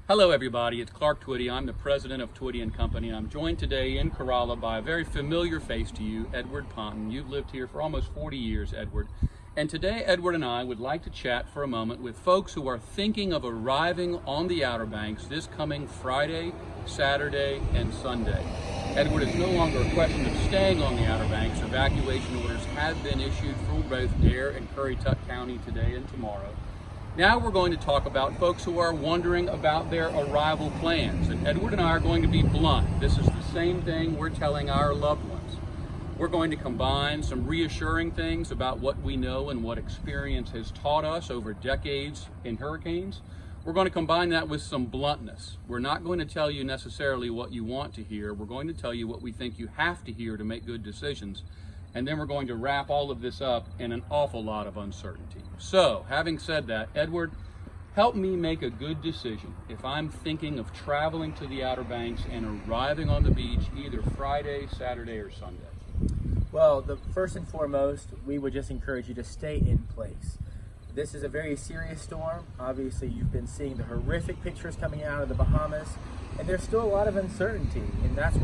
Hello everybody, it's Clark Twitty. I'm the president of Twitty & Company, and I'm joined today in Corolla by a very familiar face to you, Edward Ponton. You've lived here for almost 40 years, Edward. And today, Edward and I would like to chat for a moment with folks who are thinking of arriving on the Outer Banks this coming Friday, Saturday, and Sunday. Edward, it's no longer a question of staying on the Outer Banks. Evacuation orders have been issued for both Dare and Currituck County today and tomorrow. Now we're going to talk about folks who are wondering about their arrival plans. And Edward and I are going to be blunt. This is the same thing we're telling our loved ones. We're going to combine some reassuring things about what we know and what experience has taught us over decades in hurricanes. We're going to combine that with some bluntness. We're not going to tell you necessarily what you want to hear. We're going to tell you what we think you have to hear to make good decisions. And then we're going to wrap all of this up in an awful lot of uncertainty. So, having said that, Edward, help me make a good decision if I'm thinking of traveling to the Outer Banks and arriving on the beach either Friday, Saturday, or Sunday. Well, first and foremost, we would just encourage you to stay in place. This is a very serious storm. Obviously, you've been seeing the horrific pictures coming out of the Bahamas, and there's still a lot of uncertainty, and that's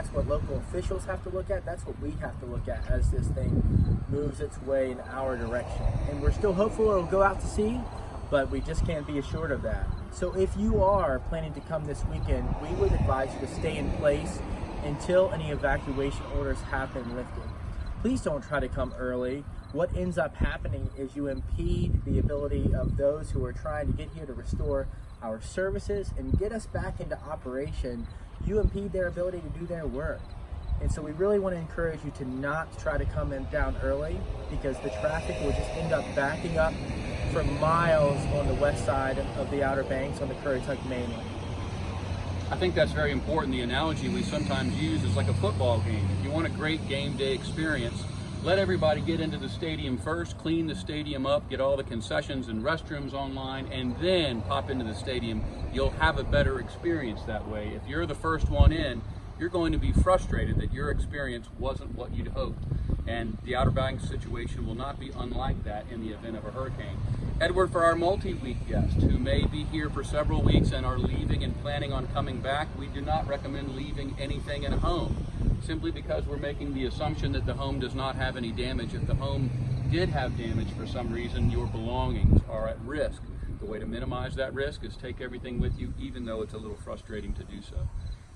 what local officials have to look at. That's what we have to look at as this thing moves its way in our direction. And we're still hopeful it'll go out to sea, but we just can't be assured of that. So if you are planning to come this weekend, we would advise you to stay in place until any evacuation orders have been lifted. Please don't try to come early. What ends up happening is you impede the ability of those who are trying to get here to restore our services and get us back into operation. You impede their ability to do their work. And so we really want to encourage you to not try to come in down early, because the traffic will just end up backing up for miles on the west side of the Outer Banks on the Currituck mainland. I think that's very important. The analogy we sometimes use is like a football game. If you want a great game day experience, let everybody get into the stadium first, clean the stadium up, get all the concessions and restrooms online, and then pop into the stadium. You'll have a better experience that way. If you're the first one in, you're going to be frustrated that your experience wasn't what you'd hoped. And the Outer Banks situation will not be unlike that in the event of a hurricane. Edward, for our multi-week guests who may be here for several weeks and are leaving and planning on coming back, we do not recommend leaving anything in a home, simply because we're making the assumption that the home does not have any damage. If the home did have damage for some reason, your belongings are at risk. The way to minimize that risk is take everything with you, even though it's a little frustrating to do so.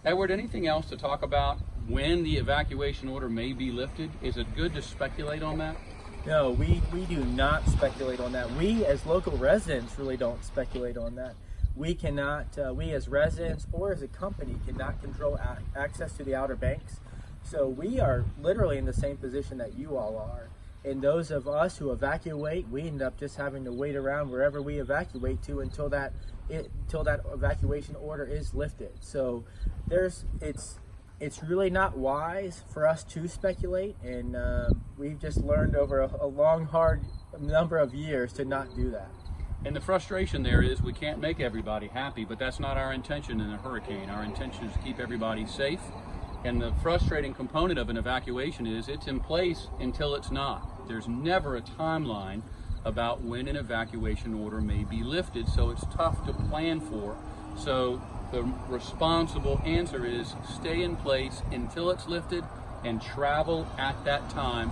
Edward, anything else to talk about when the evacuation order may be lifted? Is it good to speculate on that? No, we do not speculate on that. We as local residents really don't speculate on that. We cannot, we as residents or as a company cannot control access to the Outer Banks. So we are literally in the same position that you all are. And those of us who evacuate, we end up just having to wait around wherever we evacuate to until that evacuation order is lifted. So it's really not wise for us to speculate, and we've just learned over a long, hard number of years to not do that. And the frustration there is we can't make everybody happy, but that's not our intention in a hurricane. Our intention is to keep everybody safe. And the frustrating component of an evacuation is it's in place until it's not. There's never a timeline about when an evacuation order may be lifted, so it's tough to plan for. So the responsible answer is stay in place until it's lifted and travel at that time.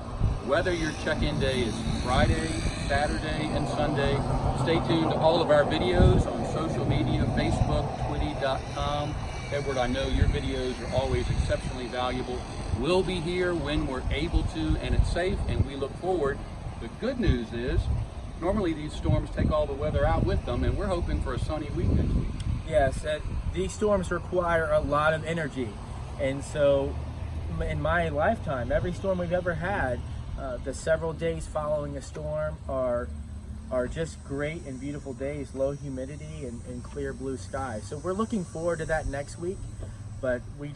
Whether your check-in day is Friday, Saturday, and Sunday, stay tuned to all of our videos on social media, Facebook, twitty.com. Edward, I know your videos are always exceptionally valuable. We'll be here when we're able to, and it's safe, and we look forward. The good news is, normally these storms take all the weather out with them, and we're hoping for a sunny week next week. Yes, these storms require a lot of energy. And so in my lifetime, every storm we've ever had, the several days following a storm are just great and beautiful days, low humidity and clear blue skies. So we're looking forward to that next week, but we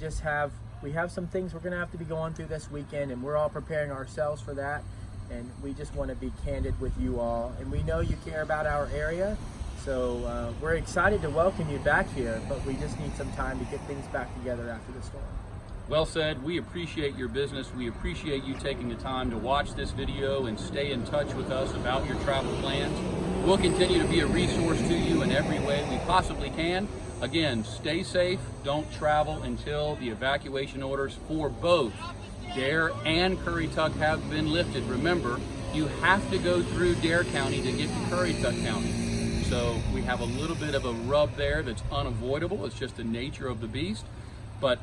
have some things we're going to have to be going through this weekend, and we're all preparing ourselves for that. And we just want to be candid with you all. And we know you care about our area, so we're excited to welcome you back here, but we just need some time to get things back together after the storm. Well said. We appreciate your business. We appreciate you taking the time to watch this video and stay in touch with us about your travel plans. We'll continue to be a resource to you in every way we possibly can. Again, stay safe. Don't travel until the evacuation orders for both Dare and Currituck have been lifted. Remember, you have to go through Dare County to get to Currituck County. So we have a little bit of a rub there that's unavoidable. It's just the nature of the beast. But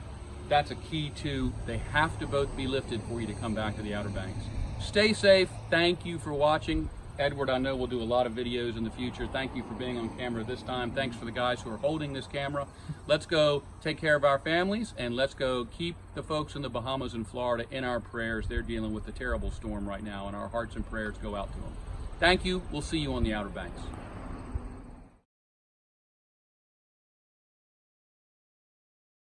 that's a key to, they have to both be lifted for you to come back to the Outer Banks. Stay safe. Thank you for watching. Edward, I know we'll do a lot of videos in the future. Thank you for being on camera this time. Thanks for the guys who are holding this camera. Let's go take care of our families, and let's go keep the folks in the Bahamas and Florida in our prayers. They're dealing with a terrible storm right now, and our hearts and prayers go out to them. Thank you. We'll see you on the Outer Banks.